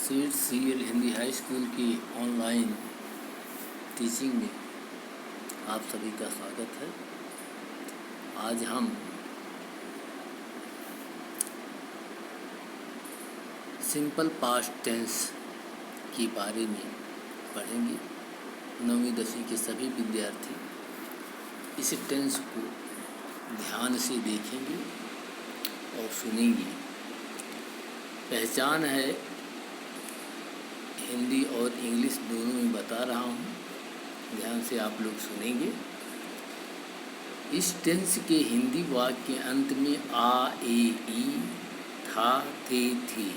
Seed CL Hindi high school की online teaching में आप सभी का स्वागत है। आज हम सिंपल पास्ट टेंस के बारे में पढ़ेंगे। 9वीं 10वीं के सभी विद्यार्थी इस टेंस को ध्यान से देखेंगे और सुनेंगे। पहचान है हिंदी और इंग्लिश दोनों में बता रहा हूँ, ध्यान से आप लोग सुनेंगे। इस टेंस के हिंदी वाक्य के अंत में आ, ए, ई, था, थे, थी,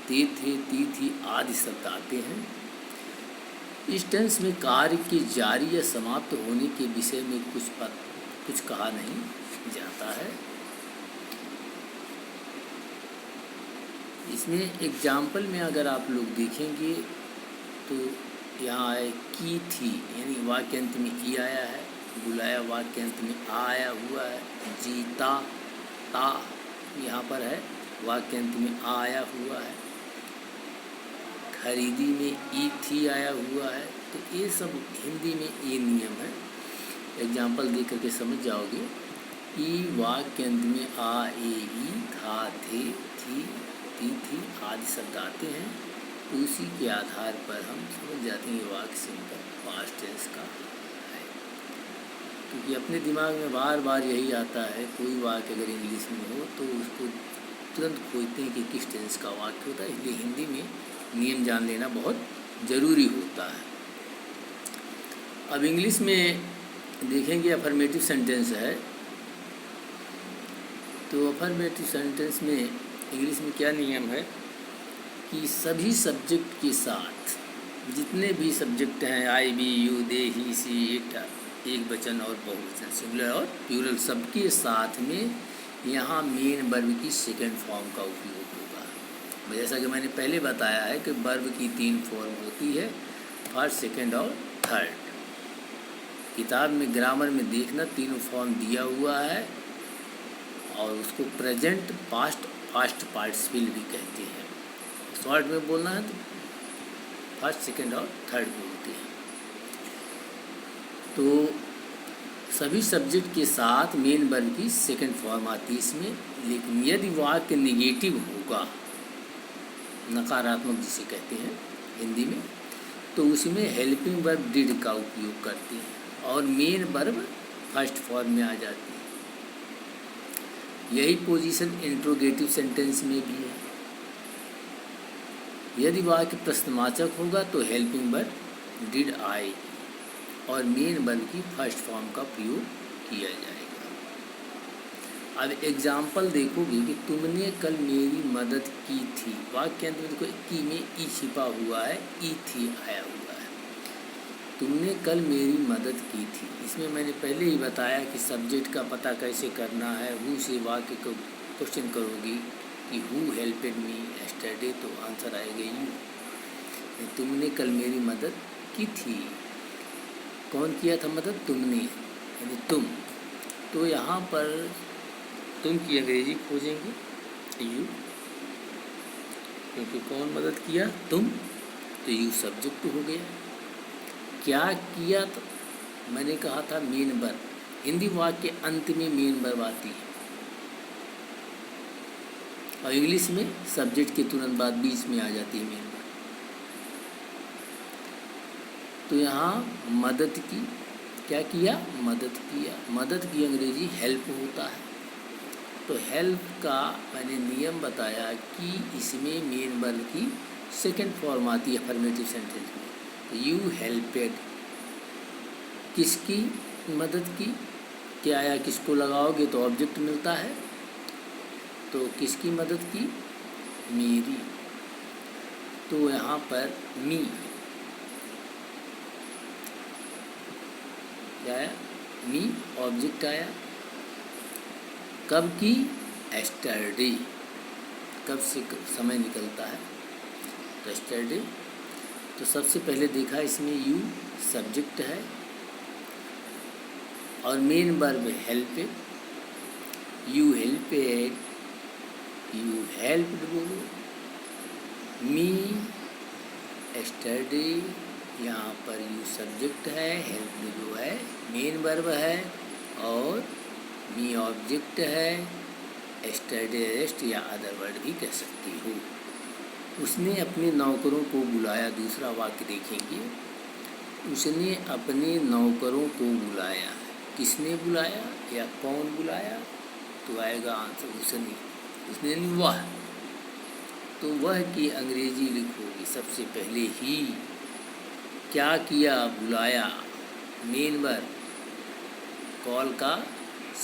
ते, थे, ती, थी आदि शब्द आते हैं। इस टेंस में कार्य के जारी या समाप्त होने के विषय में कुछ कहा नहीं जाता है। इसमें एग्जाम्पल में अगर आप लोग देखेंगे तो यहाँ है की थी, यानी वाक्य अंत में ई आया है। बुलाया वाक्य अंत में आ आया हुआ है। जीता ता यहाँ पर है, वाक्य अंत में आ आया हुआ है। खरीदी में ई थी आया हुआ है। तो ये सब हिंदी में ये नियम है। एग्जाम्पल देख करके समझ जाओगे। ई वाक्य अंत में आ, ए, ई, था, थे, थी, थी आदि शब्द आते हैं। तो उसी के आधार पर हम समझ जाते हैं ये वाक्य सिंपल पास्ट टेंस का है, क्योंकि अपने दिमाग में बार बार यही आता है। कोई वाक्य अगर इंग्लिश में हो तो उसको तुरंत खोजते हैं कि किस टेंस का वाक्य होता है, इसलिए हिंदी में नियम जान लेना बहुत ज़रूरी होता है। अब इंग्लिश में देखेंगे अफर्मेटिव सेंटेंस है। तो अफर्मेटिव सेंटेंस में इंग्लिश में क्या नियम है कि सभी सब्जेक्ट के साथ जितने भी सब्जेक्ट हैं, I, we, you, they, he, she, it, एक वचन और बहुवचन, सिंगुलर और प्लूरल, सबके साथ में यहाँ मेन वर्ब की सेकंड फॉर्म का उपयोग होगा। जैसा कि मैंने पहले बताया है कि वर्ब की 3 फॉर्म होती है, फर्स्ट, सेकंड और थर्ड। किताब में ग्रामर में देखना तीनों फॉर्म दिया हुआ है और उसको प्रेजेंट, पास्ट पार्टिसिपल भी कहते हैं। शॉर्ट में बोलना है तो फर्स्ट, सेकंड और थर्ड बोलते हैं। तो सभी सब्जेक्ट के साथ मेन वर्ब की सेकंड फॉर्म आती है इसमें। लेकिन यदि वाक्य नेगेटिव होगा, नकारात्मक जिसे कहते हैं हिंदी में, तो उसमें हेल्पिंग वर्ब डिड का उपयोग करते हैं और मेन वर्ब फर्स्ट फॉर्म में आ जाती है। यही पोजीशन इंट्रोगेटिव सेंटेंस में भी है। यदि वाक्य प्रश्नवाचक होगा तो हेल्पिंग वर्ब डिड आई और मेन वर्ब की फर्स्ट फॉर्म का प्रयोग किया जाएगा। अब एग्जाम्पल देखोगे कि तुमने कल मेरी मदद की थी, वाक्य के अंत में देखो की में ई छिपा हुआ है, ई थी आया हुआ है। तुमने कल मेरी मदद की थी, इसमें मैंने पहले ही बताया कि सब्जेक्ट का पता कैसे करना है। हु से वाक्य को क्वेश्चन करोगी कि हु हेल्पेड मी यस्टरडे, तो आंसर आएगा यू। तुमने कल मेरी मदद की थी, कौन किया था मदद? तुमने, यानी तुम। तो यहाँ पर तुम की अंग्रेजी खोजेंगे यू, क्योंकि कौन मदद किया? तुम। तो यू सब्जेक्ट हो गया। क्या किया? तो मैंने कहा था मेन वर्ब। हिंदी वाक्य के अंत में मेन वर्ब आती है और इंग्लिश में सब्जेक्ट के तुरंत बाद बीच में आ जाती है मेन वर्ब। तो यहाँ मदद की, क्या किया? मदद किया। मदद की अंग्रेजी हेल्प होता है। तो हेल्प का मैंने नियम बताया कि इसमें मेन वर्ब की सेकंड फॉर्म आती है अफर्मेटिव सेंटेंस में। यू हेल्पेड, किसकी मदद की? क्या आया? किसको लगाओगे तो ऑब्जेक्ट मिलता है, तो किसकी मदद की? मेरी। तो यहाँ पर मी क्या आया? मी ऑब्जेक्ट आया। कब की? एस्टरडे। कब से समय निकलता है? तो एस्टरडे। तो सबसे पहले देखा इसमें यू सब्जेक्ट है और main verb help. You helped, you helped बोलो, मी एस्टरडे, यहाँ पर यू सब्जेक्ट है, हेल्प मी जो है मेन वर्ब है, और मी ऑब्जेक्ट है, एस्टरडे रेस्ट या अदर वर्ड भी कह सकती हो। उसने अपने नौकरों को बुलाया, दूसरा वाक्य देखेंगे। उसने अपने नौकरों को बुलाया, किसने बुलाया या कौन बुलाया, तो आएगा आंसर उसने नहीं वह। तो वह की अंग्रेजी लिखोगे सबसे पहले ही, क्या किया बुलाया, मेन वर्ब, कॉल का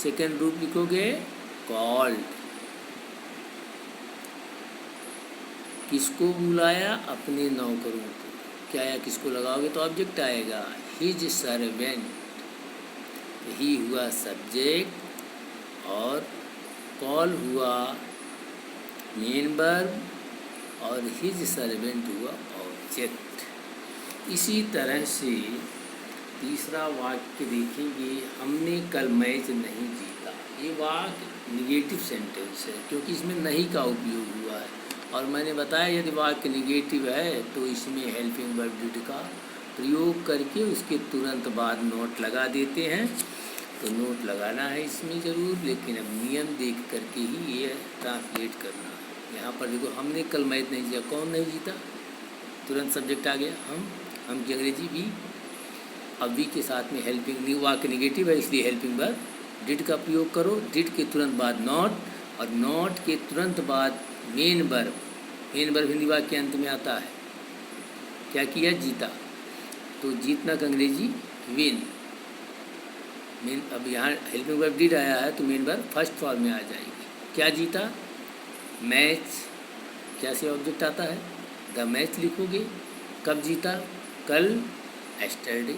सेकंड रूप लिखोगे कॉल्ड। किसको बुलाया, अपने नौकरों को, क्या या किसको लगाओगे तो ऑब्जेक्ट आएगा, हिज सर्वेंट, ही हुआ सब्जेक्ट और कॉल हुआ मेन वर्ब और हिज सर्वेंट हुआ ऑब्जेक्ट। इसी तरह से तीसरा वाक्य देखेंगे, हमने कल मैच नहीं जीता। ये वाक्य निगेटिव सेंटेंस है क्योंकि इसमें नहीं का उपयोग हुआ है, और मैंने बताया यदि वाक्य निगेटिव है तो इसमें हेल्पिंग वर्ब डिड का प्रयोग करके उसके तुरंत बाद नोट लगा देते हैं। तो नोट लगाना है इसमें ज़रूर, लेकिन अब नियम देख करके ही ये ट्रांसलेट करना है। यहाँ पर देखो, हमने कल मैच नहीं जीता, कौन नहीं जीता, तुरंत सब्जेक्ट आ गया हम की अंग्रेजी भी। अब वी के साथ में हेल्पिंग, वाक्य निगेटिव है इसलिए हेल्पिंग वर्ब डिड का प्रयोग करो, डिड के तुरंत बाद नॉट, और नॉट के तुरंत बाद main verb. Main verb Hindi वाक्य के अंत में आता है, क्या किया, जीता। तो जीतना का अंग्रेजी विन। मेन, अब यहाँ हेल्पिंग वर्ब डिड आया है तो मेन वर्ब फर्स्ट फॉर्म में आ जाएगी। क्या जीता, मैच, क्या से ऑब्जेक्ट आता है, द मैच लिखोगे। कब जीता, कल, एस्टरडे।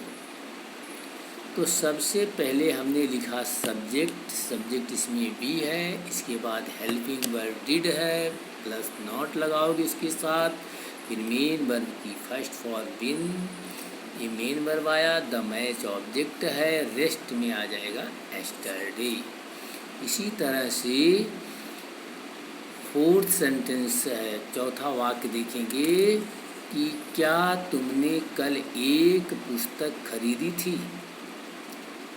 तो सबसे पहले हमने लिखा सब्जेक्ट, सब्जेक्ट इसमें बी है, इसके बाद हेल्पिंग वर्ब डिड है प्लस नॉट लगाओगे इसके साथ, फिर मेन वर्ब की फर्स्ट फॉर्म बिन, ये मेन वर्ब आया, द मैच ऑब्जेक्ट है, रेस्ट में आ जाएगा एस्टरडे। इसी तरह से फोर्थ सेंटेंस है, चौथा वाक्य देखेंगे कि क्या तुमने कल एक पुस्तक खरीदी थी।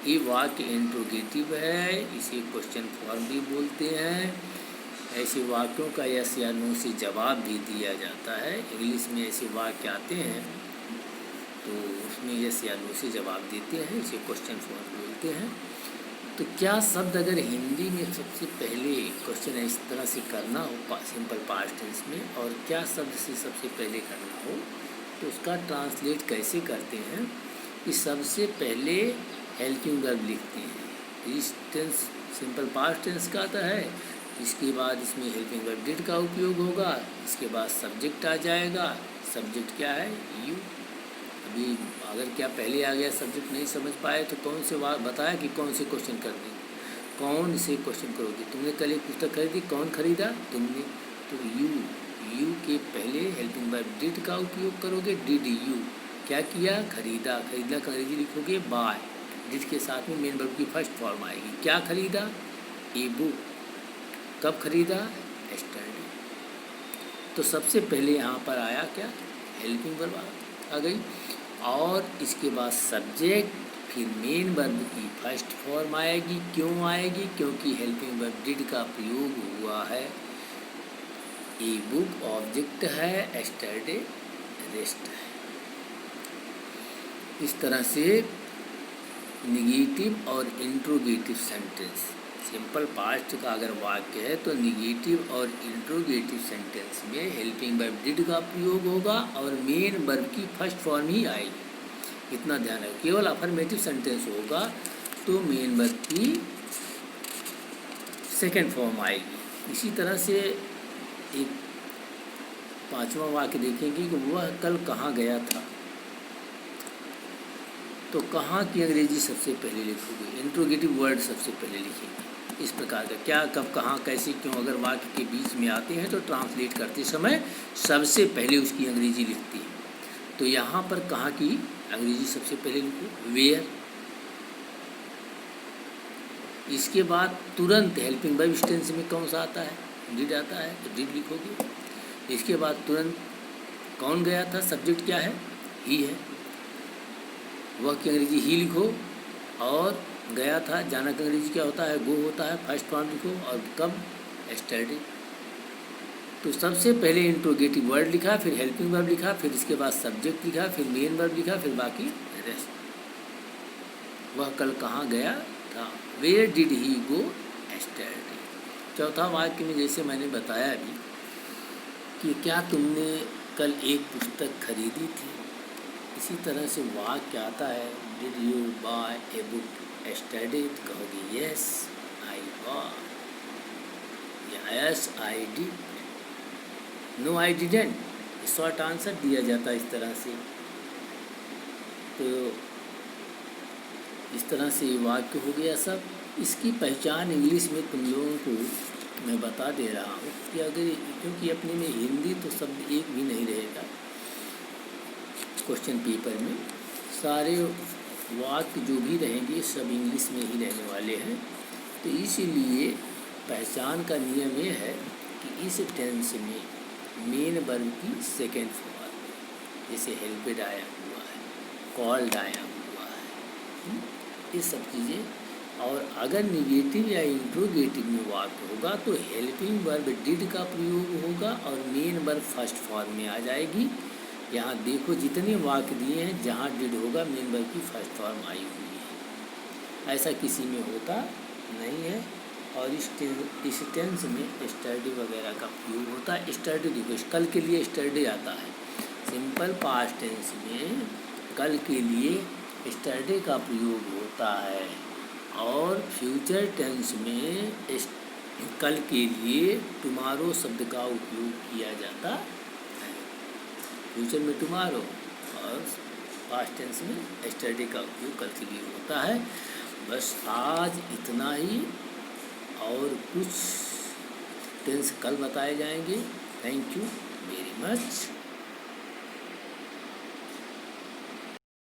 ये वाक्य इंट्रोगेटिव है, इसे क्वेश्चन फॉर्म भी बोलते हैं। ऐसे वाक्यों का यस या नो से जवाब भी दिया जाता है। इंग्लिश में ऐसे वाक्य आते हैं तो उसमें यस या नो से जवाब देते हैं, इसे क्वेश्चन फॉर्म बोलते हैं। तो क्या शब्द अगर हिंदी में सबसे पहले क्वेश्चन इस तरह से करना हो सिंपल पास्ट टेंस में, और क्या शब्द से सबसे पहले करना हो तो उसका ट्रांसलेट कैसे करते हैं कि सबसे पहले हेल्पिंग वर्ब लिखते हैं। इस टेंस सिंपल पास्ट टेंस का आता है, इसके बाद इसमें हेल्पिंग वर्ब डिड का उपयोग होगा, इसके बाद सब्जेक्ट आ जाएगा। सब्जेक्ट क्या है, यू। अभी अगर क्या पहले आ गया सब्जेक्ट नहीं समझ पाए तो कौन से बताया कि कौन से क्वेश्चन कर देंगे, कौन से क्वेश्चन करोगे। तुमने कल एक पुस्तक खरीदी, कौन खरीदा, तुमने। तो यू के पहले हेल्पिंग वर्ब डिड का उपयोग करोगे, डिड यू, क्या किया, खरीदा। खरीदना का अंग्रेजी लिखोगे बाय, डिड के साथ में मेन वर्ब की फर्स्ट फॉर्म आएगी। क्या खरीदा, ए बुक। कब खरीदा, एस्टरडे। तो सबसे पहले यहाँ पर आया क्या, हेल्पिंग वर्ब आ गई, और इसके बाद सब्जेक्ट, फिर मेन वर्ब की फर्स्ट फॉर्म आएगी। क्यों आएगी, क्योंकि हेल्पिंग वर्ब डिड का प्रयोग हुआ है। ए बुक ऑब्जेक्ट है, एस्टरडे रेस्ट है। इस तरह से निगेटिव और इंट्रोगेटिव सेंटेंस, सिंपल पास्ट का अगर वाक्य है तो निगेटिव और इंट्रोगेटिव सेंटेंस में हेल्पिंग वर्ब डिड का प्रयोग होगा और मेन वर्ब की फर्स्ट फॉर्म ही आएगी। इतना ध्यान रखो। केवल अफर्मेटिव सेंटेंस होगा तो मेन वर्ब की सेकंड फॉर्म आएगी। इसी तरह से एक पांचवा वाक्य देखेंगे कि वह कल कहाँ गया था। तो कहाँ की अंग्रेजी सबसे पहले लिखोगे, इंट्रोगेटिव वर्ड सबसे पहले लिखेंगे। इस प्रकार का क्या, कब, कहाँ, कैसे, क्यों अगर वाक्य के बीच में आते हैं तो ट्रांसलेट करते समय सबसे पहले उसकी अंग्रेजी लिखती है। तो यहाँ पर कहाँ की अंग्रेजी सबसे पहले लिखो, वेयर। इसके बाद तुरंत हेल्पिंग वर्ब टेंस में कौन सा आता है, डिड आता है, तो डिड लिखोगे। इसके बाद तुरंत कौन गया था, सब्जेक्ट क्या है, ही है, वह की अंग्रेजी ही लिखो, और गया था जाना का अंग्रेजी क्या होता है, गो होता है, फर्स्ट फॉर्म लिखो, और कब, एस्टरडे। तो सबसे पहले इंट्रोगेटिव वर्ड लिखा, फिर हेल्पिंग वर्ब लिखा, फिर इसके बाद सब्जेक्ट लिखा, फिर मेन वर्ब लिखा, फिर बाकी रेस्ट। वह कल कहाँ गया था, where did he go yesterday. चौथा वाक्य में जैसे मैंने बताया अभी कि क्या तुमने कल एक पुस्तक खरीदी थी, इसी तरह से वाक्य आता है, did you buy a book yesterday, तो कहोगे yes I bought, yes I did, no I didn't, short answer दिया जाता है इस तरह से। तो इस तरह से ये वाक्य हो गया सब। इसकी पहचान इंग्लिश में तुम लोगों को मैं बता दे रहा हूँ कि अगर, क्योंकि अपने में हिंदी तो शब्द एक भी नहीं रहेगा क्वेश्चन पेपर में, सारे वाक्य जो भी रहेंगे सब इंग्लिश में ही रहने वाले हैं। तो इसीलिए पहचान का नियम ये है कि इस टेंस में मेन वर्ब की सेकेंड फॉर्म, जैसे हेल्पेड आया हुआ है, कॉल्ड आया हुआ है, ये सब चीज़ें। और अगर निगेटिव या इंट्रोगेटिव में वाक्य होगा तो हेल्पिंग वर्ब डिड का प्रयोग होगा और मेन वर्ब फर्स्ट फॉर्म में आ जाएगी। यहाँ देखो जितने वाक्य दिए हैं जहाँ डिड होगा मेन वर्ब की फर्स्ट फॉर्म आई हुई है, ऐसा किसी में होता नहीं है। और इस टेंस में एस्टरडे वगैरह का प्रयोग होता है। एस्टरडे देखो, कल के लिए एस्टरडे आता है, सिंपल पास्ट टेंस में कल के लिए एस्टरडे का प्रयोग होता है, और फ्यूचर टेंस में कल के लिए टुमारो शब्द का उपयोग किया जाता है। फ्यूचर में टुमारो और पास्ट टेंस में एस्टरडे का उपयोग कल के लिए होता है। बस आज इतना ही, और कुछ टेंस कल बताए जाएंगे। Thank you very much.